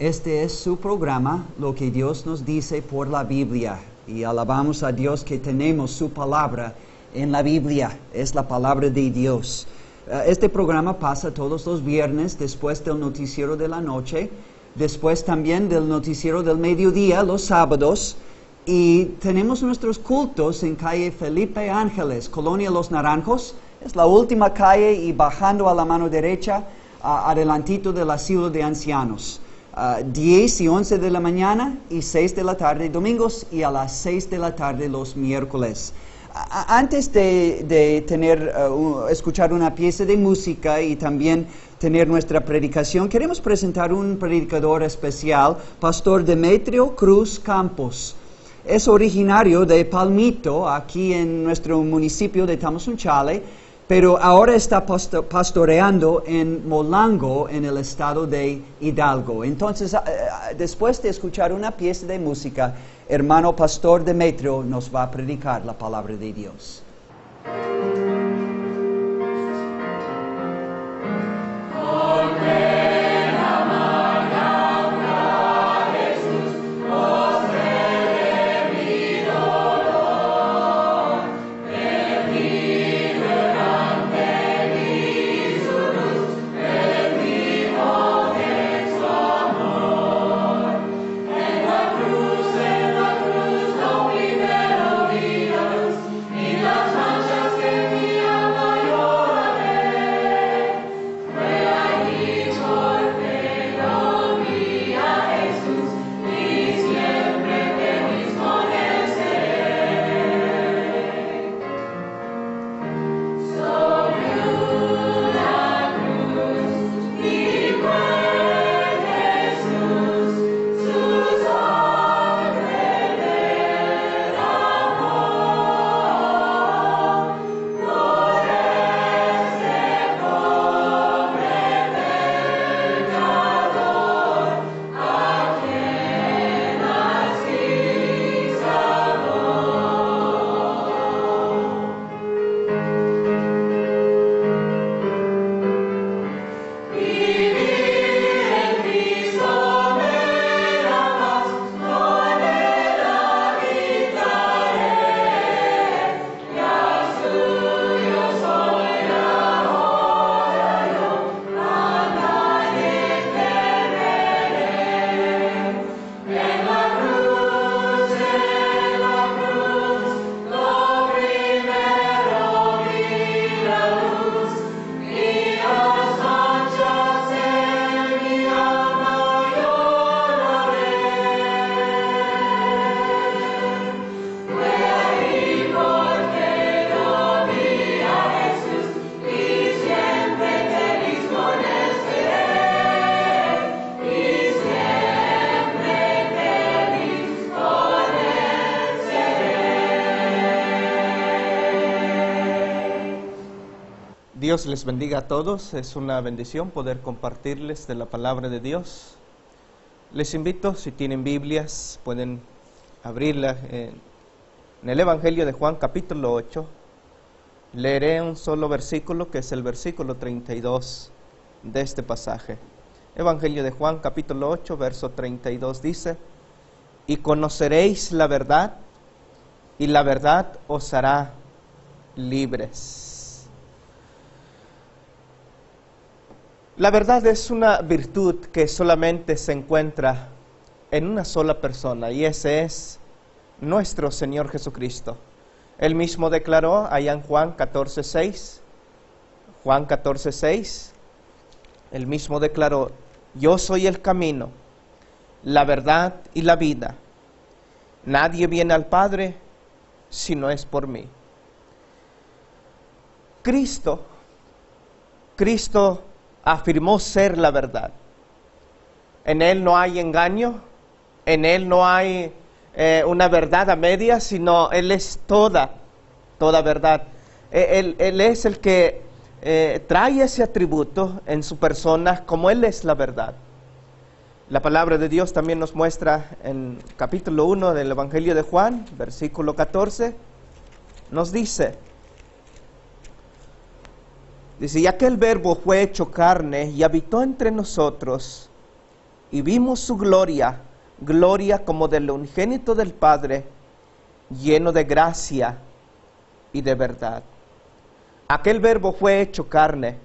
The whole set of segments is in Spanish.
Este es su programa, Lo que Dios nos dice por la Biblia. Y alabamos a Dios que tenemos su palabra en la Biblia. Es la palabra de Dios. Este programa pasa todos los viernes después del noticiero de la noche. Después también del noticiero del mediodía, los sábados. Y tenemos nuestros cultos en calle Felipe Ángeles, Colonia Los Naranjos. Es la última calle y bajando a la mano derecha, adelantito del asilo de ancianos. 10 y 11 de la mañana y 6 de la tarde domingos y a las 6 de la tarde los miércoles. Antes de escuchar una pieza de música y también tener nuestra predicación, queremos presentar un predicador especial, Pastor Demetrio Cruz Campos. Es originario de Palmito, aquí en nuestro municipio de Tamazunchale, pero ahora está pastoreando en Molango, en el estado de Hidalgo. Entonces, después de escuchar una pieza de música, hermano Pastor Demetrio nos va a predicar la palabra de Dios. Dios les bendiga a todos. Es una bendición poder compartirles de la palabra de Dios. Les invito, si tienen Biblias, pueden abrirla en el Evangelio de Juan, capítulo 8. Leeré un solo versículo, que es el versículo 32 de este pasaje. Evangelio de Juan, capítulo 8, verso 32 dice: y conoceréis la verdad, y la verdad os hará libres. La verdad es una virtud que solamente se encuentra en una sola persona, y ese es nuestro Señor Jesucristo. Él mismo declaró allá en Juan 14:6, Juan 14:6, él mismo declaró: yo soy el camino, la verdad y la vida. Nadie viene al Padre si no es por mí. Cristo afirmó ser la verdad. En Él no hay engaño, en Él no hay una verdad a medias, sino Él es toda verdad. Él es el que trae ese atributo en su persona, como Él es la verdad. La palabra de Dios también nos muestra en capítulo 1 del Evangelio de Juan, versículo 14, nos dice, y aquel verbo fue hecho carne y habitó entre nosotros, y vimos su gloria, gloria como del unigénito del Padre, lleno de gracia y de verdad. Aquel verbo fue hecho carne,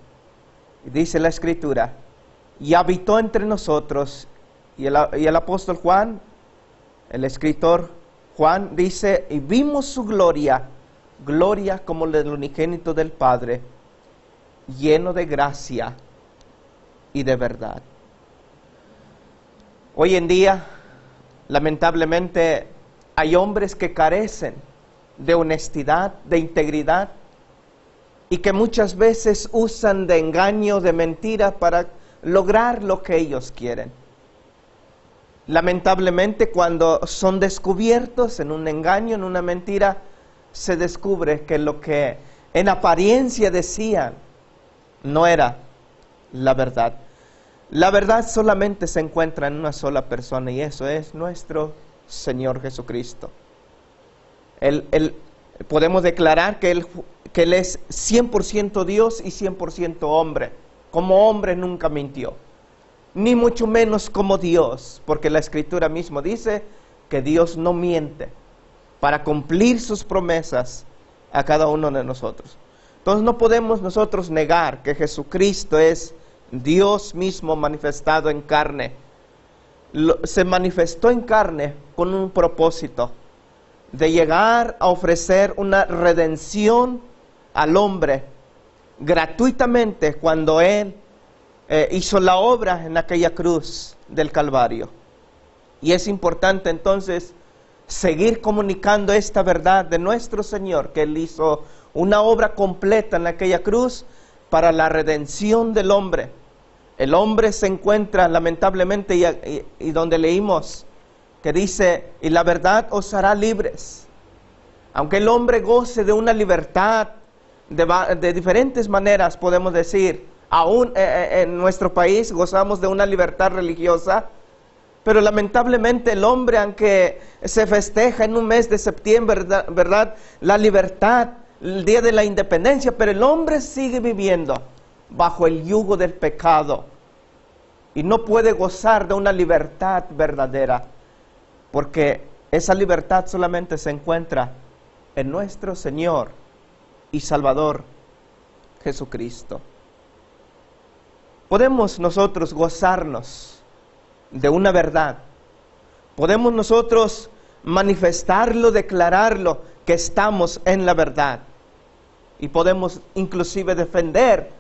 dice la Escritura, y habitó entre nosotros. Y el apóstol Juan, el escritor Juan, dice, y vimos su gloria, gloria como del unigénito del Padre, lleno de gracia y de verdad. Hoy en día, lamentablemente, hay hombres que carecen de honestidad, de integridad, y que muchas veces usan de engaño, de mentira para lograr lo que ellos quieren. Lamentablemente, cuando son descubiertos en un engaño, en una mentira, se descubre que lo que en apariencia decían no era la verdad. La verdad solamente se encuentra en una sola persona, y eso es nuestro Señor Jesucristo. Podemos declarar que Él es 100% Dios y 100% hombre. Como hombre nunca mintió, ni mucho menos como Dios, porque la Escritura mismo dice que Dios no miente para cumplir sus promesas a cada uno de nosotros. Entonces no podemos nosotros negar que Jesucristo es Dios mismo manifestado en carne. Se manifestó en carne con un propósito de llegar a ofrecer una redención al hombre gratuitamente cuando Él hizo la obra en aquella cruz del Calvario. Y es importante entonces seguir comunicando esta verdad de nuestro Señor, que Él hizo una obra completa en aquella cruz para la redención del hombre. El hombre se encuentra lamentablemente, y donde leímos que dice, y la verdad os hará libres. Aunque el hombre goce de una libertad de diferentes maneras, podemos decir, aún en nuestro país gozamos de una libertad religiosa, pero lamentablemente el hombre, aunque se festeja en un mes de septiembre, ¿verdad?, la libertad, el día de la independencia, pero el hombre sigue viviendo bajo el yugo del pecado y no puede gozar de una libertad verdadera, porque esa libertad solamente se encuentra en nuestro Señor y Salvador Jesucristo. Podemos nosotros gozarnos de una verdad, podemos nosotros manifestarlo, declararlo, que estamos en la verdad, y podemos inclusive defender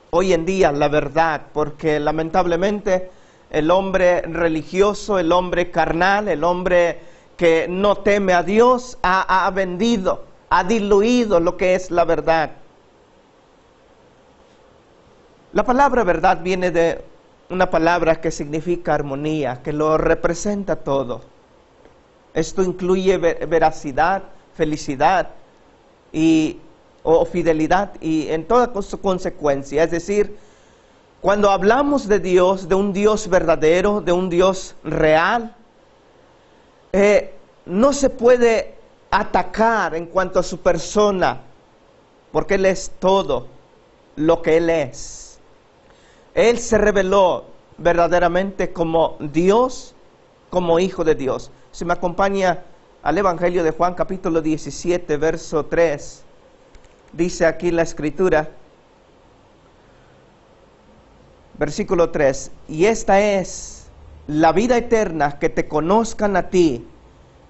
hoy en día la verdad, porque lamentablemente el hombre religioso, el hombre carnal, el hombre que no teme a Dios, ha vendido, ha diluido lo que es la verdad. La palabra verdad viene de una palabra que significa armonía, que lo representa todo. Esto incluye veracidad, felicidad o fidelidad, y en toda su consecuencia. Es decir, cuando hablamos de Dios, de un Dios verdadero, de un Dios real, no se puede atacar en cuanto a su persona, porque Él es todo lo que Él es. Él se reveló verdaderamente como Dios, como Hijo de Dios. Si me acompaña al Evangelio de Juan, capítulo 17, verso 3, dice aquí la Escritura, versículo 3, y esta es la vida eterna, que te conozcan a ti,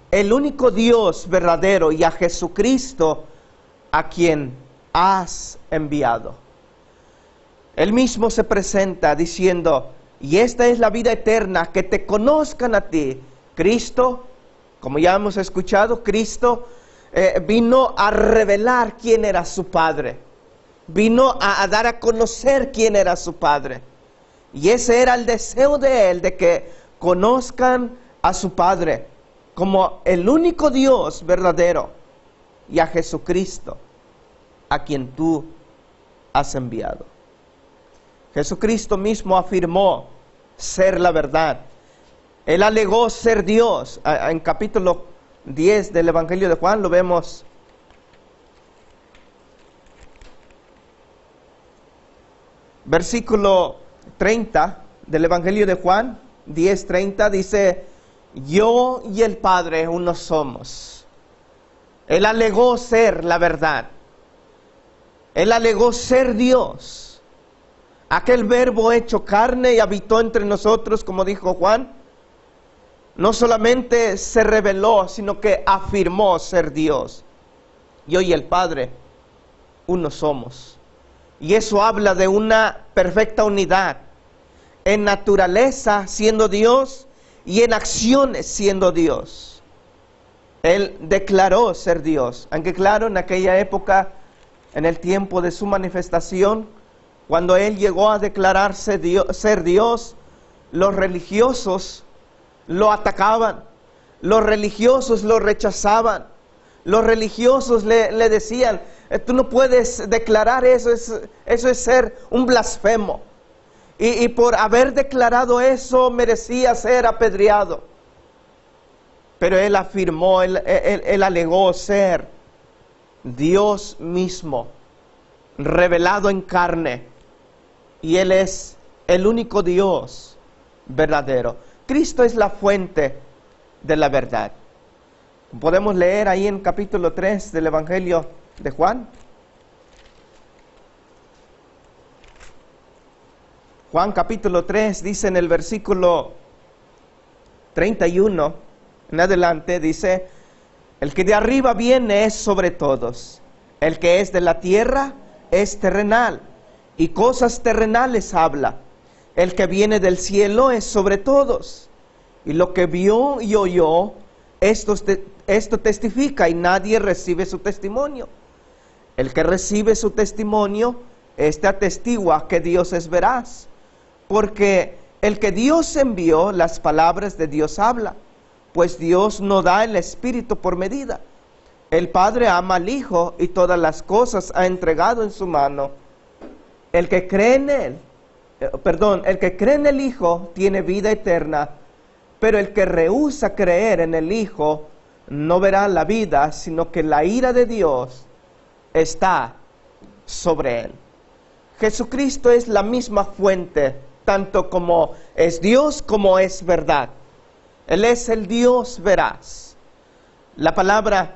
el único Dios verdadero, y a Jesucristo, a quien has enviado. Él mismo se presenta diciendo, y esta es la vida eterna, que te conozcan a ti. Cristo, como ya hemos escuchado, Cristo vino a revelar quién era su Padre. Vino a dar a conocer quién era su Padre. Y ese era el deseo de Él, de que conozcan a su Padre como el único Dios verdadero, y a Jesucristo, a quien tú has enviado. Jesucristo mismo afirmó ser la verdad. Él alegó ser Dios. En capítulo 10 del Evangelio de Juan lo vemos. Versículo 30 del Evangelio de Juan 10:30 dice, yo y el Padre uno somos. Él alegó ser la verdad. Él alegó ser Dios. Aquel verbo hecho carne y habitó entre nosotros, como dijo Juan, no solamente se reveló, sino que afirmó ser Dios. Yo y el Padre uno somos. Y eso habla de una perfecta unidad. En naturaleza siendo Dios y en acciones siendo Dios. Él declaró ser Dios. Aunque claro, en aquella época, en el tiempo de su manifestación, cuando Él llegó a declararse ser Dios, los religiosos lo atacaban, los religiosos lo rechazaban, los religiosos le decían, tú no puedes declarar eso, eso es ser un blasfemo. Y por haber declarado eso merecía ser apedreado. Pero Él afirmó, él alegó ser Dios mismo, revelado en carne. Y Él es el único Dios verdadero. Cristo es la fuente de la verdad. Podemos leer ahí en capítulo 3 del Evangelio de Juan. Juan capítulo 3 dice en el versículo 31 en adelante, dice, el que de arriba viene es sobre todos, el que es de la tierra es terrenal, y cosas terrenales habla. El que viene del cielo es sobre todos, y lo que vio y oyó, esto testifica, y nadie recibe su testimonio. El que recibe su testimonio, atestigua que Dios es veraz, porque el que Dios envió, las palabras de Dios habla, pues Dios no da el Espíritu por medida. El Padre ama al Hijo y todas las cosas ha entregado en su mano. El que cree en el Hijo tiene vida eterna, pero el que rehúsa creer en el Hijo no verá la vida, sino que la ira de Dios está sobre él. Jesucristo es la misma fuente, tanto como es Dios como es verdad. Él es el Dios veraz. La palabra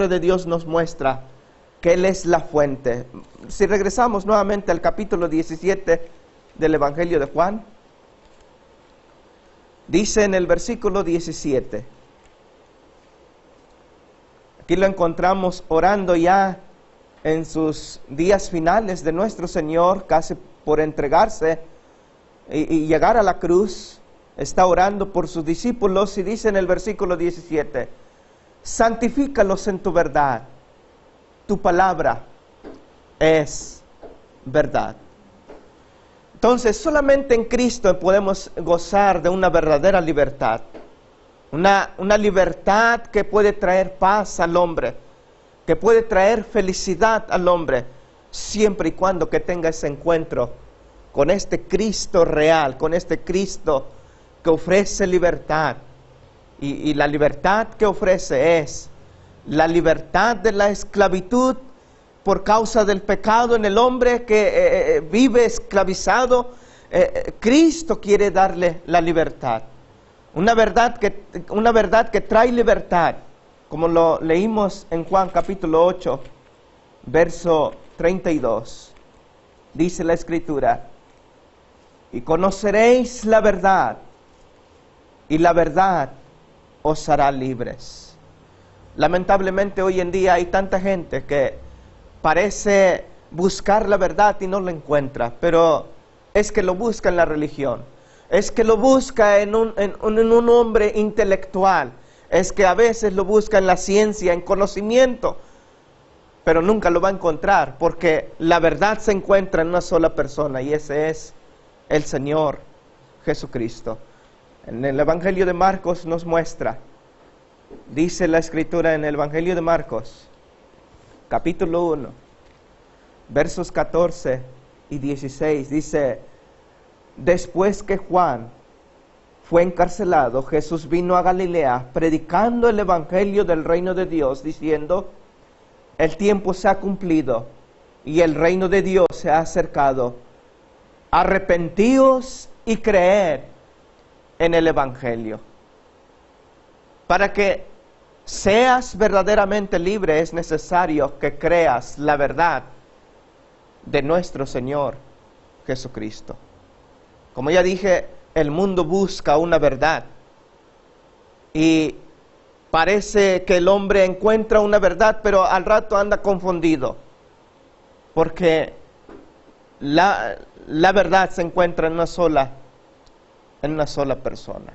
de Dios nos muestra que Él es la fuente. Si regresamos nuevamente al capítulo 17 del Evangelio de Juan, dice en el versículo 17, aquí lo encontramos orando ya en sus días finales de nuestro Señor, casi por entregarse y llegar a la cruz. Está orando por sus discípulos y dice en el versículo 17, santifícalos en tu verdad, tu palabra es verdad. Entonces, solamente en Cristo podemos gozar de una verdadera libertad, una libertad que puede traer paz al hombre, que puede traer felicidad al hombre, siempre y cuando que tenga ese encuentro con este Cristo real, con este Cristo que ofrece libertad. Y la libertad que ofrece es la libertad de la esclavitud por causa del pecado en el hombre que vive esclavizado. Cristo quiere darle la libertad. Una verdad que trae libertad, como lo leímos en Juan capítulo 8, verso 32. Dice la Escritura, y conoceréis la verdad, y la verdad os hará libres. Lamentablemente hoy en día hay tanta gente que parece buscar la verdad y no la encuentra, pero es que lo busca en la religión, es que lo busca en un hombre intelectual, es que a veces lo busca en la ciencia, en conocimiento, pero nunca lo va a encontrar, porque la verdad se encuentra en una sola persona, y ese es el Señor Jesucristo. En el Evangelio de Marcos nos muestra, dice la Escritura en el Evangelio de Marcos, capítulo 1, versos 14 y 16, dice, después que Juan fue encarcelado, Jesús vino a Galilea predicando el Evangelio del reino de Dios, diciendo, el tiempo se ha cumplido y el reino de Dios se ha acercado. Arrepentíos y creed en el Evangelio. Para que seas verdaderamente libre es necesario que creas la verdad de nuestro Señor Jesucristo. Como ya dije, el mundo busca una verdad y parece que el hombre encuentra una verdad, pero al rato anda confundido, porque la verdad se encuentra en una sola persona.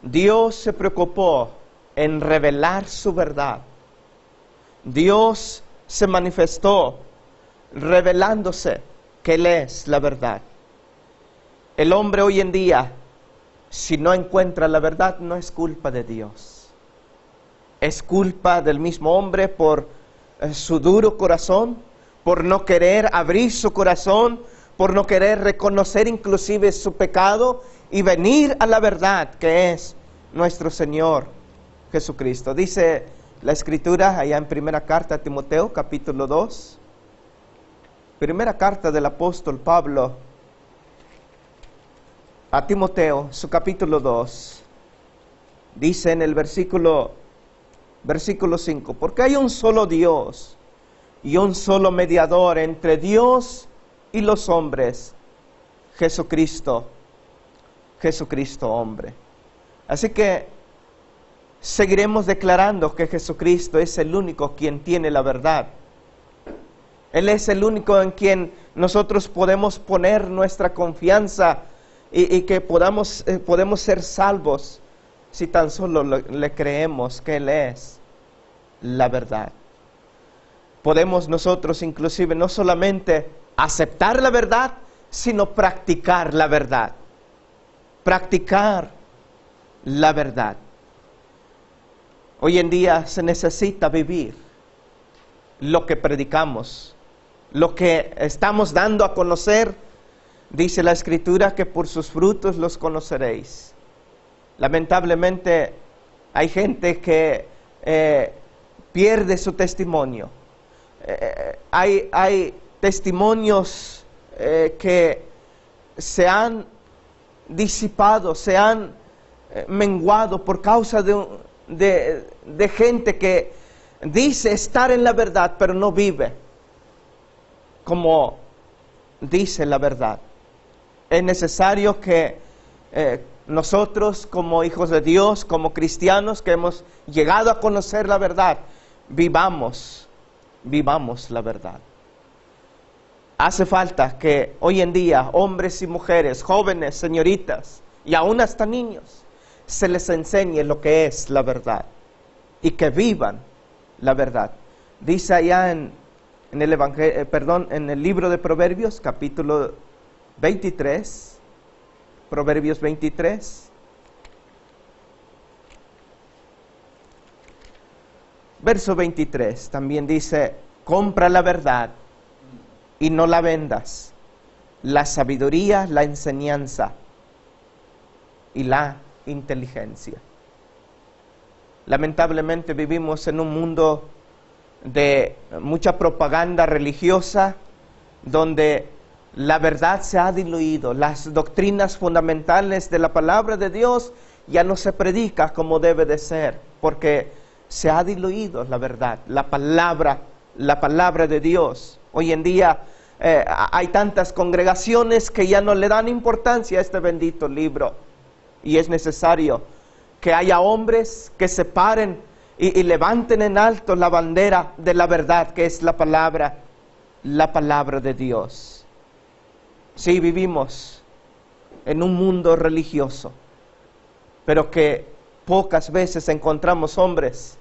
Dios se preocupó en revelar su verdad. Dios se manifestó revelándose que Él es la verdad. El hombre hoy en día, si no encuentra la verdad, no es culpa de Dios. Es culpa del mismo hombre por su duro corazón, por no querer abrir su corazón, por no querer reconocer inclusive su pecado y venir a la verdad que es nuestro Señor Jesucristo. Dice la Escritura allá en primera carta a Timoteo, capítulo 2. Primera carta del apóstol Pablo a Timoteo, su capítulo 2. Dice en el versículo 5, porque hay un solo Dios y un solo mediador entre Dios y los hombres, Jesucristo hombre. Así que seguiremos declarando que Jesucristo es el único quien tiene la verdad. Él es el único en quien nosotros podemos poner nuestra confianza y que podemos ser salvos si tan solo le creemos que Él es la verdad. Podemos nosotros inclusive no solamente aceptar la verdad, sino practicar la verdad. Practicar la verdad. Hoy en día se necesita vivir lo que predicamos, lo que estamos dando a conocer. Dice la Escritura que por sus frutos los conoceréis. Lamentablemente hay gente que pierde su testimonio. Hay testimonios que se han disipado, se han menguado por causa de gente que dice estar en la verdad, pero no vive como dice la verdad. Es necesario que nosotros como hijos de Dios, como cristianos que hemos llegado a conocer la verdad, vivamos la verdad. Hace falta que hoy en día hombres y mujeres, jóvenes, señoritas y aún hasta niños, se les enseñe lo que es la verdad y que vivan la verdad. Dice allá en el libro de Proverbios, capítulo 23, Proverbios 23, verso 23, también dice: compra la verdad y no la vendas, la sabiduría, la enseñanza y la inteligencia. Lamentablemente vivimos en un mundo de mucha propaganda religiosa, donde la verdad se ha diluido. Las doctrinas fundamentales de la palabra de Dios ya no se predica como debe de ser, porque se ha diluido la verdad, la palabra de Dios. Hoy en día hay tantas congregaciones que ya no le dan importancia a este bendito libro, y es necesario que haya hombres que se paren y levanten en alto la bandera de la verdad, que es la palabra de Dios. Sí, vivimos en un mundo religioso, pero que pocas veces encontramos hombres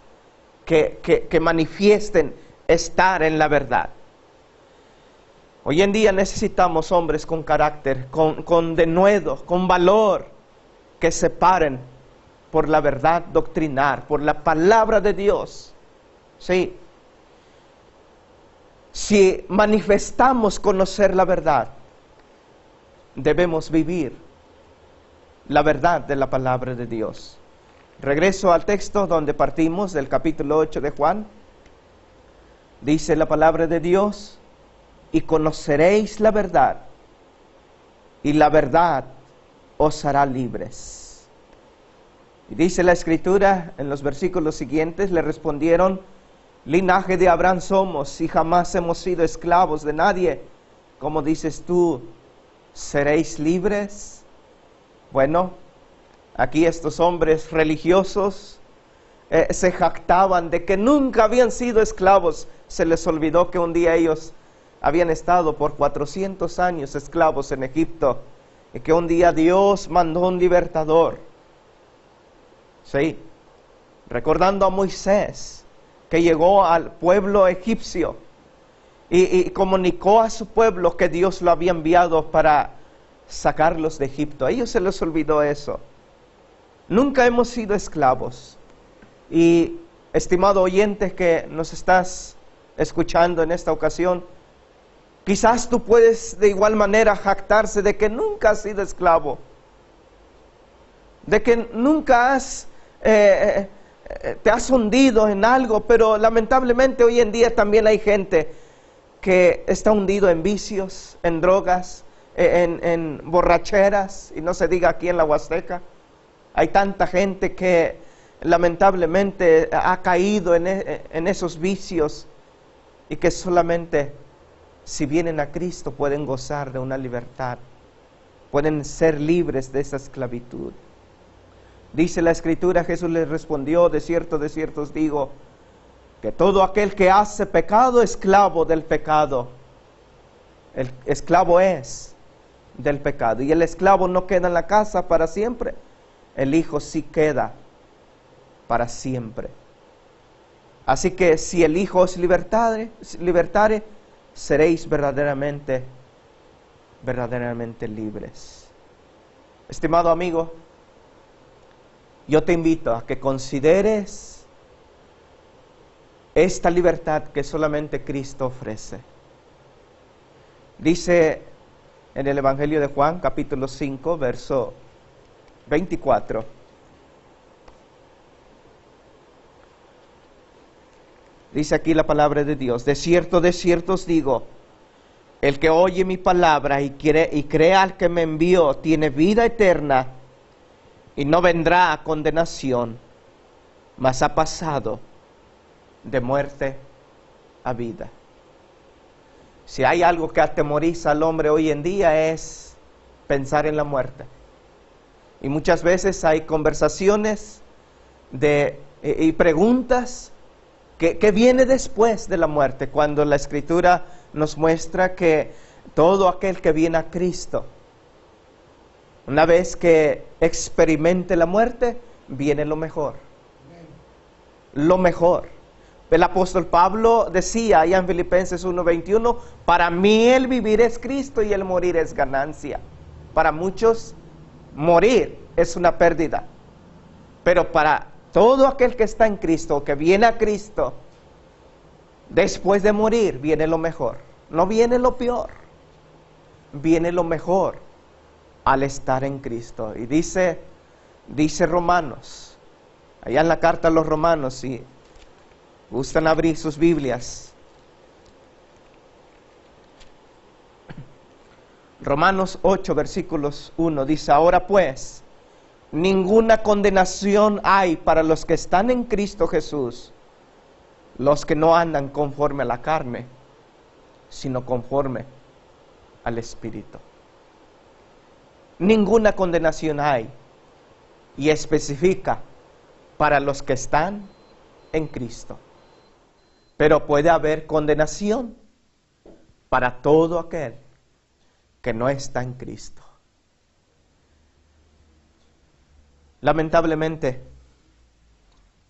que manifiesten estar en la verdad. Hoy en día necesitamos hombres con carácter, con denuedo, con valor, que se paren por la verdad doctrinar, por la palabra de Dios. Sí. Si manifestamos conocer la verdad, debemos vivir la verdad de la palabra de Dios. Regreso al texto donde partimos, del capítulo 8 de Juan. Dice la palabra de Dios: y conoceréis la verdad, y la verdad os hará libres. Y dice la Escritura en los versículos siguientes, le respondieron: linaje de Abraham somos y jamás hemos sido esclavos de nadie. ¿Cómo dices tú, seréis libres? Bueno, aquí estos hombres religiosos se jactaban de que nunca habían sido esclavos. Se les olvidó que un día ellos habían estado por 400 años esclavos en Egipto y que un día Dios mandó un libertador. Sí, recordando a Moisés, que llegó al pueblo egipcio y comunicó a su pueblo que Dios lo había enviado para sacarlos de Egipto. A ellos se les olvidó eso. Nunca hemos sido esclavos. Y estimado oyente que nos estás escuchando en esta ocasión, quizás tú puedes de igual manera jactarse de que nunca has sido esclavo, de que nunca te has hundido en algo, pero lamentablemente hoy en día también hay gente que está hundido en vicios, en drogas, en borracheras, y no se diga aquí en la Huasteca. Hay tanta gente que lamentablemente ha caído en esos vicios y que solamente si vienen a Cristo pueden gozar de una libertad, pueden ser libres de esa esclavitud. Dice la Escritura, Jesús les respondió: de cierto os digo, que todo aquel que hace pecado, esclavo del pecado. El esclavo es del pecado. Y el esclavo no queda en la casa para siempre. El Hijo sí queda para siempre. Así que si el Hijo os libertare, seréis verdaderamente libres. Estimado amigo, yo te invito a que consideres esta libertad que solamente Cristo ofrece. Dice en el Evangelio de Juan, capítulo 5, verso 24. Dice aquí la palabra de Dios: de cierto os digo, el que oye mi palabra y cree al que me envió, tiene vida eterna, y no vendrá a condenación, mas ha pasado de muerte a vida. Si hay algo que atemoriza al hombre hoy en día es pensar en la muerte. Y muchas veces hay conversaciones y preguntas que viene después de la muerte, cuando la Escritura nos muestra que todo aquel que viene a Cristo, una vez que experimente la muerte, viene lo mejor. Lo mejor. El apóstol Pablo decía allá en Filipenses 1:21, para mí el vivir es Cristo y el morir es ganancia. Para muchos, morir es una pérdida. Pero para todo aquel que está en Cristo, que viene a Cristo, después de morir viene lo mejor. No viene lo peor, viene lo mejor al estar en Cristo. Y dice Romanos, allá en la carta a los Romanos, si gustan abrir sus Biblias, Romanos 8, versículos 1, dice: ahora pues, ninguna condenación hay para los que están en Cristo Jesús, los que no andan conforme a la carne, sino conforme al Espíritu. Ninguna condenación hay, y especifica para los que están en Cristo. Pero puede haber condenación para todo aquel que no está en Cristo. Lamentablemente,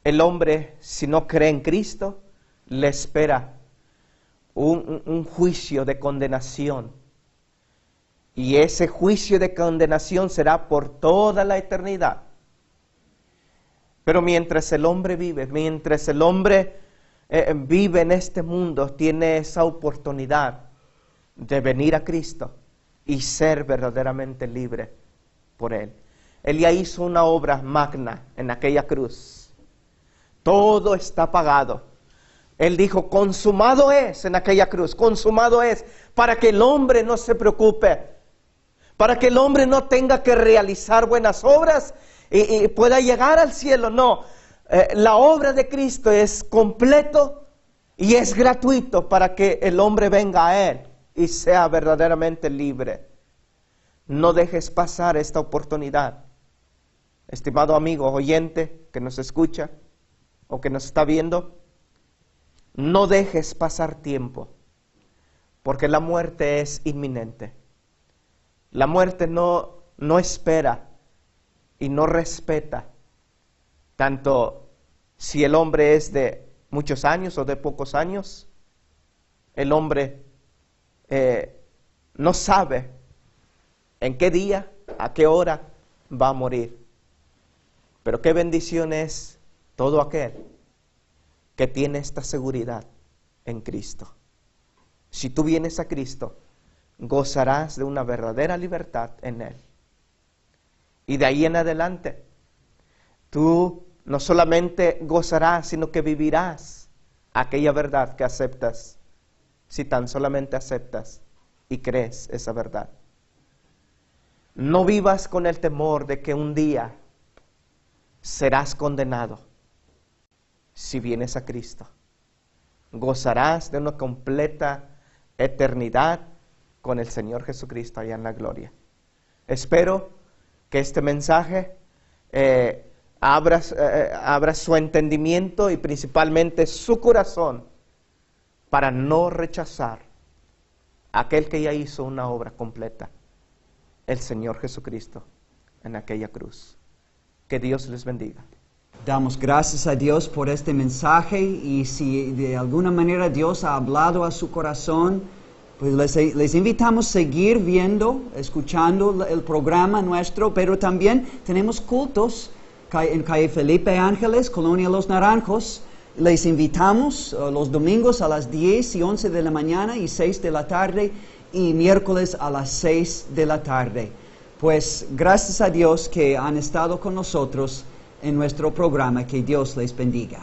el hombre, si no cree en Cristo, le espera un juicio de condenación. Y ese juicio de condenación será por toda la eternidad. Pero mientras el hombre vive, vive en este mundo, tiene esa oportunidad de venir a Cristo y ser verdaderamente libre por Él. Él ya hizo una obra magna en aquella cruz. Todo está pagado. Él dijo, consumado es en aquella cruz, consumado es, para que el hombre no se preocupe, para que el hombre no tenga que realizar buenas obras y pueda llegar al cielo. No, la obra de Cristo es completo y es gratuito para que el hombre venga a Él y sea verdaderamente libre. No dejes pasar esta oportunidad. Estimado amigo oyente que nos escucha o que nos está viendo, no dejes pasar tiempo, porque la muerte es inminente. La muerte no espera y no respeta, tanto si el hombre es de muchos años o de pocos años. El hombre no sabe en qué día, a qué hora va a morir. Pero qué bendición es todo aquel que tiene esta seguridad en Cristo. Si tú vienes a Cristo, gozarás de una verdadera libertad en Él. Y de ahí en adelante, tú no solamente gozarás, sino que vivirás aquella verdad que aceptas, si tan solamente aceptas y crees esa verdad. No vivas con el temor de que un día serás condenado. Si vienes a Cristo, gozarás de una completa eternidad con el Señor Jesucristo allá en la gloria. Espero que este mensaje abra su entendimiento y principalmente su corazón para no rechazar a aquel que ya hizo una obra completa, el Señor Jesucristo en aquella cruz. Que Dios les bendiga. Damos gracias a Dios por este mensaje, y si de alguna manera Dios ha hablado a su corazón, pues les invitamos a seguir viendo, escuchando el programa nuestro, pero también tenemos cultos en calle Felipe Ángeles, Colonia Los Naranjos. Les invitamos los domingos a las 10 y 11 de la mañana y 6 de la tarde, y miércoles a las 6 de la tarde. Pues gracias a Dios que han estado con nosotros en nuestro programa. Que Dios les bendiga.